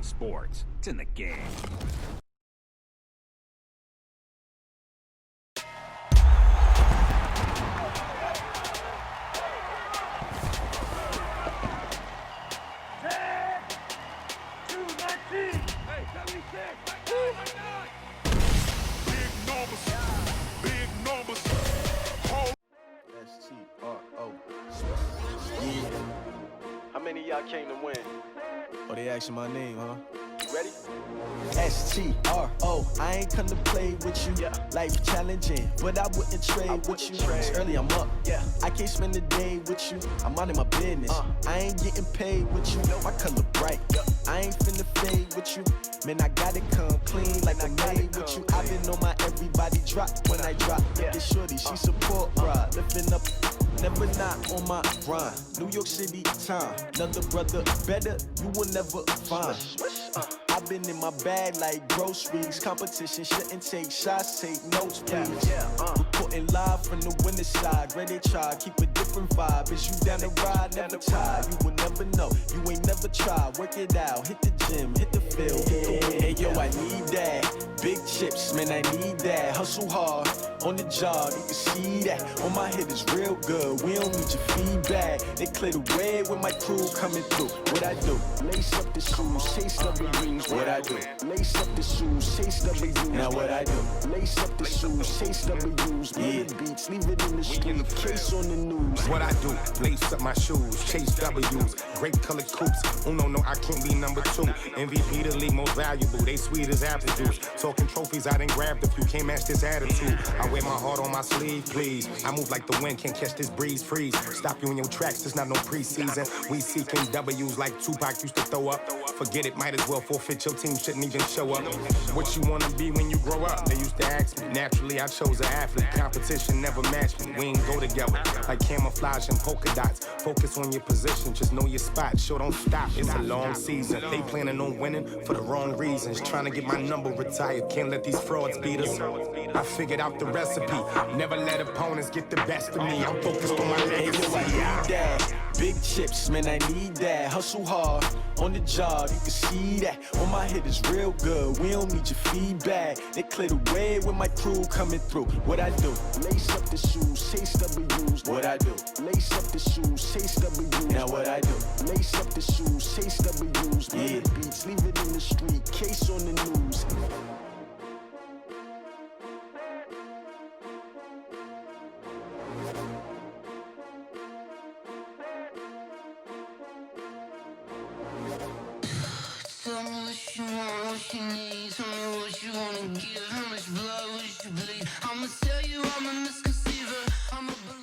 sports. It's in the game. How many of y'all came to win? Oh, they asking my name, huh? You ready? STRO, I ain't come to play with you. Life challenging, but I wouldn't trade with you. It's early, I'm up. I can't spend the day with you. I'm out of my business. I ain't getting paid with you. My color bright. I ain't finna fade with you. Man, I gotta come clean like I made with you. I've been on my everybody drop when I drop. This shorty, she support ride. Lifting up, never not on my grind. New York City time. Another brother better, you will never find. I've been in my bag like groceries. Competition shouldn't take shots, take notes, please. Reporting live from the winning side. Ready to try, keep a different vibe. Is you down the ride, never tired. You will never know, you ain't never tried. Work it out, hit the gym, hit the field. Hey yo, I need that. Big chips, man, I need that. Hustle hard, on the job, you can see that. On my head is real good, we don't need your feedback. They clear the way with my crew coming through. What I do? Lace up the shoes, chase W's. What I do? Lace up the shoes, chase W's. Now what I do? Lace up the shoes, chase W's. Murder beats, leave it in the street, case on the news. What I do? Lace up my shoes, chase W's. Great colored coops. Uno, no, I can't be number 2. MVP the league most valuable. They sweet as apple juice. Talking trophies, I done grabbed a few. Can't match this attitude. I wear my heart on my sleeve, please. I move like the wind, can't catch this breeze, freeze. Stop you in your tracks, there's not no preseason. We seeking W's like Tupac used to throw up. Forget it, might as well forfeit, your team shouldn't even show up. What you wanna be when you grow up? They used to ask me. Naturally, I chose an athlete. Competition never matched me. We ain't go together like camouflage and polka dots. Focus on your position, just know your spot. Sure, don't stop, it's a long season. They planning on winning for the wrong reasons. Trying to get my number retired, can't let these frauds beat us. I figured out the recipe. Never let opponents get the best of me. I'm focused on my legacy. Big chips, man, I need that. Hustle hard, on the job, you can see that. On my head is real good, we don't need your feedback. They clear the way with my crew coming through. What I do? Lace up the shoes, chase W's. What I do? Lace up the shoes, chase W's. Now what I do? Lace up the shoes, chase W's. Murder beats, leave it in the street, case on the news. Tell me what you want, what you need. Tell me what you wanna give. How much blood would you bleed? I'ma tell you I'm a misconceiver. I'm a believer.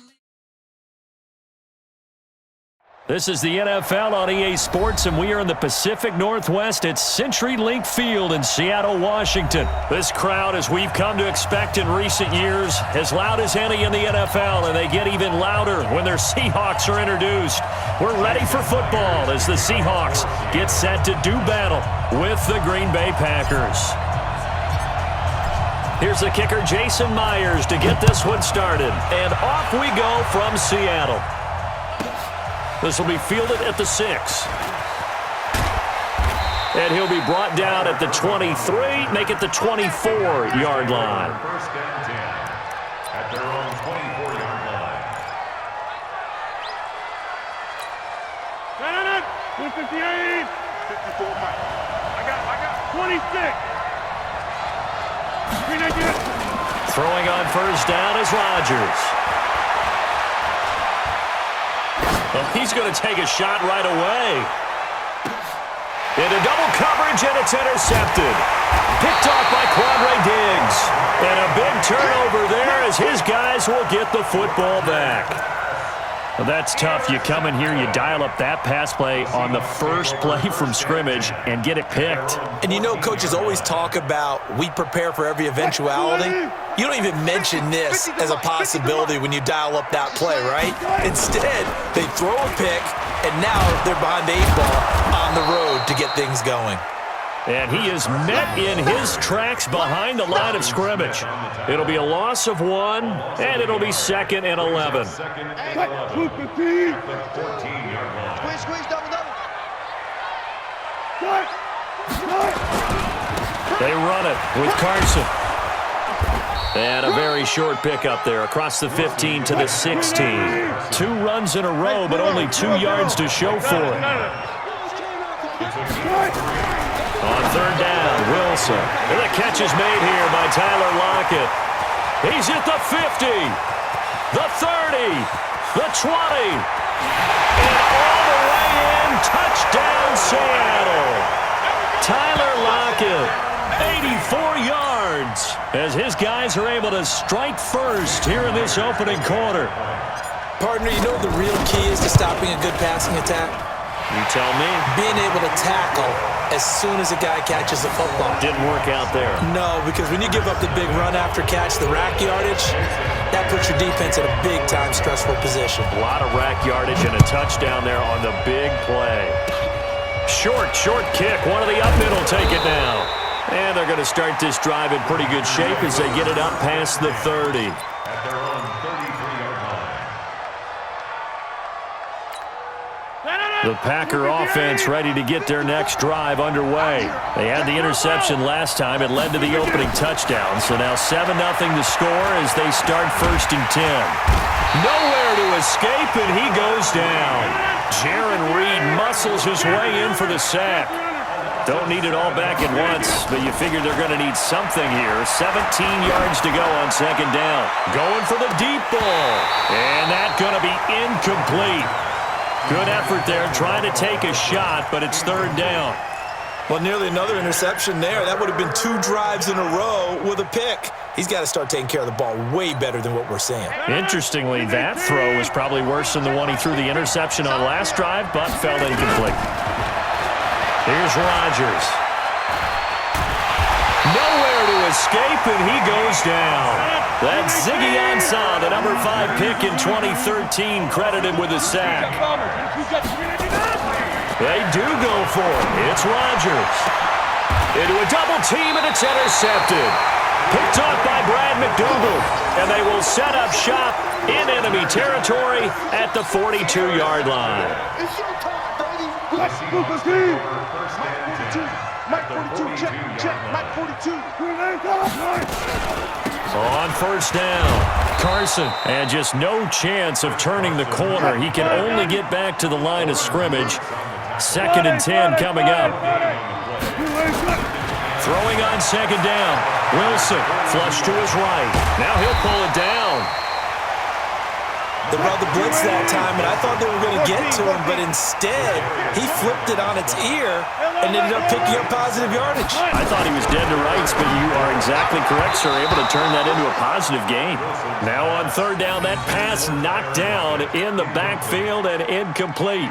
This is the NFL on EA Sports, and we are in the Pacific Northwest at CenturyLink Field in Seattle, Washington. This crowd, as we've come to expect in recent years, as loud as any in the NFL, and they get even louder when their Seahawks are introduced. We're ready for football as the Seahawks get set to do battle with the Green Bay Packers. Here's the kicker, Jason Myers, to get this one started. And off we go from Seattle. This will be fielded at the 6. And he'll be brought down at the 23, make it the 24-yard line. First and 10 at their own 24-yard line. 158. 54, Mike. I got 26. Throwing on first down is Rodgers. Well, he's going to take a shot right away. Into double coverage, and it's intercepted. Picked off by Quandre Diggs. And a big turnover there as his guys will get the football back. Well, that's tough. You come in here, you dial up that pass play on the first play from scrimmage and get it picked. And you know, coaches always talk about we prepare for every eventuality. You don't even mention this as a possibility when you dial up that play, right? Instead, they throw a pick, and now they're behind the 8 ball on the road to get things going. And he is met in his tracks behind the line of scrimmage. It'll be a loss of 1, and it'll be 2nd and 11. Squeeze, double. They run it with Carson. And a very short pickup there across the 15 to the 16. 2 runs in a row, but only 2 yards to show for it. On third down, Wilson. And the catch is made here by Tyler Lockett. He's at the 50, the 30, the 20, and all the way in. Touchdown, Seattle. Tyler Lockett, 84 yards, as his guys are able to strike first here in this opening quarter. Partner, you know the real key is to stopping a good passing attack? You tell me. Being able to tackle as soon as a guy catches the football. Didn't work out there. No, because when you give up the big run after catch, the rack yardage, that puts your defense in a big-time stressful position. A lot of rack yardage and a touchdown there on the big play. Short kick. One of the up mid will take it now. And they're going to start this drive in pretty good shape as they get it up past the 30. The Packer offense ready to get their next drive underway. They had the interception last time. It led to the opening touchdown. So now 7-0 to score as they start 1st and 10. Nowhere to escape, and he goes down. Jaron Reed muscles his way in for the sack. Don't need it all back at once, but you figure they're going to need something here. 17 yards to go on 2nd down. Going for the deep ball. And that's going to be incomplete. Good effort there, trying to take a shot, but it's 3rd down. Well, nearly another interception there. That would have been 2 drives in a row with a pick. He's got to start taking care of the ball way better than what we're seeing. Interestingly, that throw is probably worse than the one he threw the interception on last drive, but fell incomplete. Here's Rodgers. Nowhere to escape, and he goes down. That's Ziggy Ansah, the number 5 pick in 2013, credited with a sack. They do go for it. It's Rodgers. Into a double team, and it's intercepted. Picked off by Brad McDougal, and they will set up shop in enemy territory at the 42-yard line. Mike 42, check, Mike 42. On 1st down, Carson, and just no chance of turning the corner. He can only get back to the line of scrimmage. 2nd and 10 coming up. Throwing on 2nd down, Wilson, flush to his right. Now he'll pull it down. They brought the blitz that time, and I thought they were going to get to him, but instead, he flipped it on its ear and ended up picking up positive yardage. I thought he was dead to rights, but you are exactly correct, sir. Able to turn that into a positive gain. Now on 3rd down, that pass knocked down in the backfield and incomplete.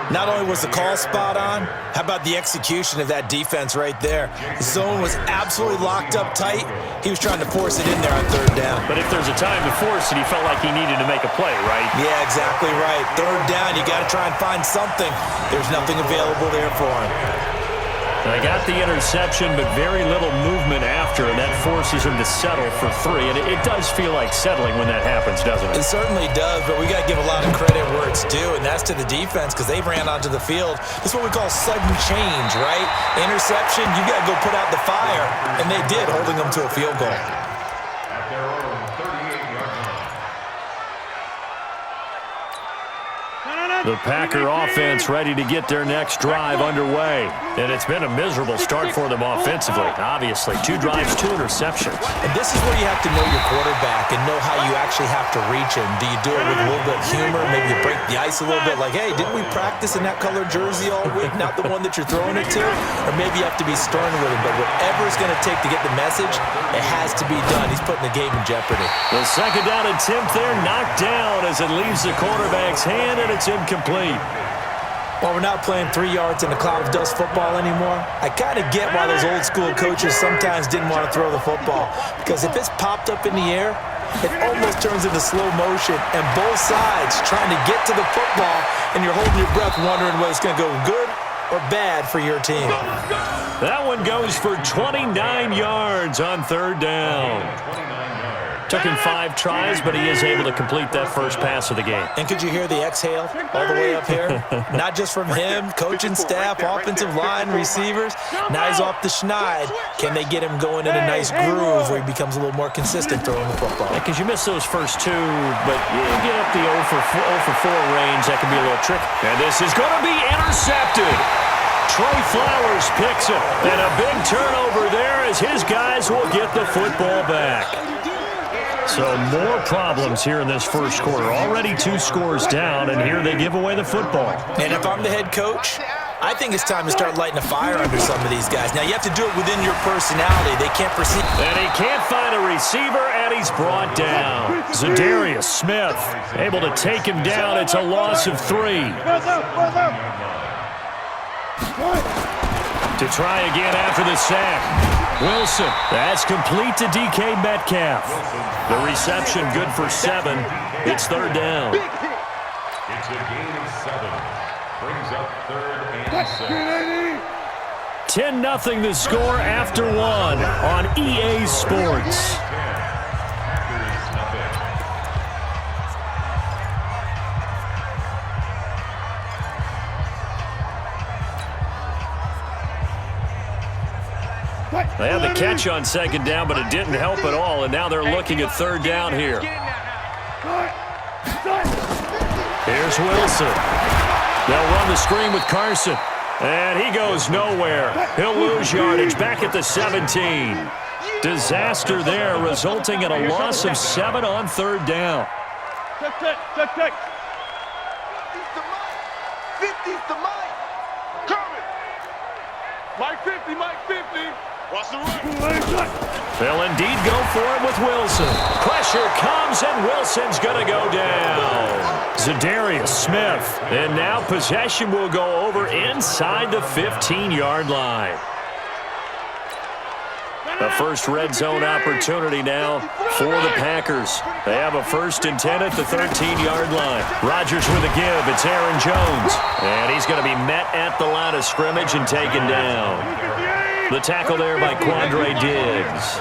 Not only was the call spot on, how about the execution of that defense right there? The zone was absolutely locked up tight. He was trying to force it in there on 3rd down. But if there's a time to force it, he felt like he needed to make a play, right? Yeah, exactly right. 3rd down, you got to try and find something. There's nothing available there for him. They got the interception, but very little movement after, and that forces him to settle for 3. And it does feel like settling when that happens, doesn't it? It certainly does, but we got to give a lot of credit where it's due, and that's to the defense because they ran onto the field. This is what we call sudden change, right? Interception, you got to go put out the fire, and they did, holding them to a field goal. The Packer offense ready to get their next drive underway. And it's been a miserable start for them offensively. Obviously, 2 drives, 2 interceptions. And this is where you have to know your quarterback and know how you actually have to reach him. Do you do it with a little bit of humor? Maybe you break the ice a little bit like, hey, didn't we practice in that colored jersey all week? Not the one that you're throwing it to? Or maybe you have to be stern with him. But whatever it's going to take to get the message, it has to be done. He's putting the game in jeopardy. The 2nd down attempt there knocked down as it leaves the quarterback's hand, and it's incomplete. While we're not playing 3 yards in a cloud of dust football anymore, I kind of get why those old school coaches sometimes didn't want to throw the football. Because if it's popped up in the air, it almost turns into slow motion, and both sides trying to get to the football, and you're holding your breath wondering whether it's going to go good or bad for your team. That one goes for 29 yards on 3rd down. Took him 5 tries, but he is able to complete that first pass of the game. And could you hear the exhale all the way up here? Not just from him, coaching staff, offensive line, receivers. Now he's off the schneid. Can they get him going in a nice groove where he becomes a little more consistent throwing the football? Because you miss those first 2, but you get up the 0 for 4 range. That can be a little tricky. And this is going to be intercepted. Trey Flowers picks it. And a big turnover there as his guys will get the football back. So more problems here in this first quarter. Already 2 scores down, and here they give away the football. And if I'm the head coach, I think it's time to start lighting a fire under some of these guys. Now, you have to do it within your personality. They can't proceed. And he can't find a receiver, and he's brought down. Zadarius Smith able to take him down. It's a loss of 3. To try again after the sack. Wilson, that's complete to DK Metcalf. The reception good for 7. It's 3rd down. It's a gain of 7. Brings up 3rd and 6. 10-0 the score after 1 on EA Sports. They had the catch on 2nd down, but it didn't help at all, and now they're looking at 3rd down here. Here's Wilson. They'll run the screen with Carson, and he goes nowhere. He'll lose yardage back at the 17. Disaster there, resulting in a loss of 7 on 3rd down. Check. 50's the mic. Coming. Mike 50, Mike 50. Watch the run. They'll indeed go for it with Wilson. Pressure comes, and Wilson's going to go down. Zadarius Smith. And now possession will go over inside the 15-yard line. The first red zone opportunity now for the Packers. They have a 1st and 10 at the 13-yard line. Rodgers with a give. It's Aaron Jones. And he's going to be met at the line of scrimmage and taken down. The tackle there by Quandre Diggs.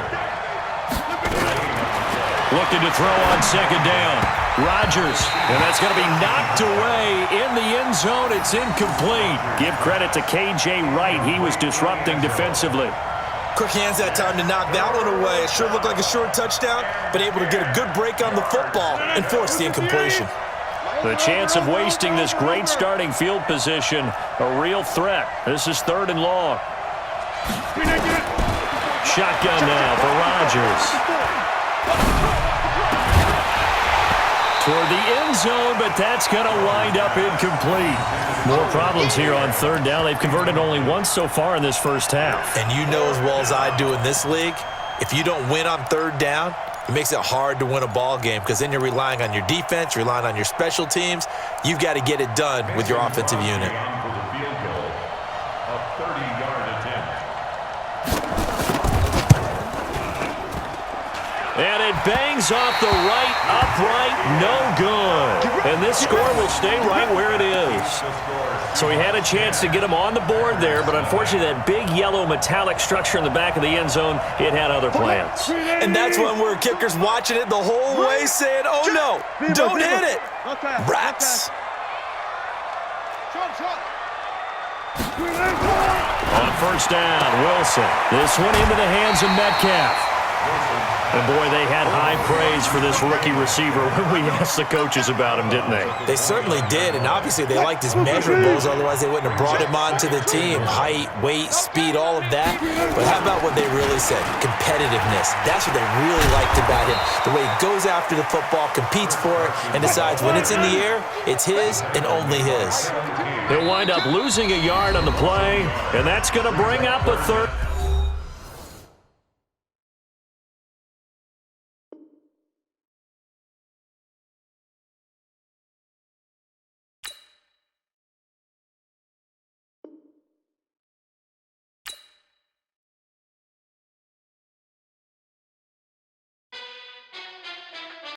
Looking to throw on 2nd down. Rodgers, and that's going to be knocked away in the end zone. It's incomplete. Give credit to K.J. Wright. He was disrupting defensively. Quick hands that time to knock that one away. It sure looked like a short touchdown, but able to get a good break on the football and force the incompletion. The chance of wasting this great starting field position, a real threat. This is 3rd and long. Shotgun now for Rodgers. Toward the end zone, but that's going to wind up incomplete. More problems here on 3rd down. They've converted only once so far in this first half. And you know as well as I do in this league, if you don't win on 3rd down, it makes it hard to win a ball game because then you're relying on your defense, you're relying on your special teams. You've got to get it done with your offensive unit. For the field goal, a 30-yard attempt. And it bangs off the right upright, no good. And this score will stay right where it is. So he had a chance to get him on the board there, but unfortunately that big yellow metallic structure in the back of the end zone, it had other plans. And that's when we're kickers watching it the whole way saying, oh no, don't hit it. Rats. On 1st down, Wilson. This one into the hands of Metcalf. And, boy, they had high praise for this rookie receiver when we asked the coaches about him, didn't they? They certainly did, and obviously they liked his measurables, otherwise they wouldn't have brought him onto the team. Height, weight, speed, all of that. But how about what they really said? Competitiveness. That's what they really liked about him. The way he goes after the football, competes for it, and decides when it's in the air, it's his and only his. He'll wind up losing a yard on the play, and that's going to bring up a 3rd.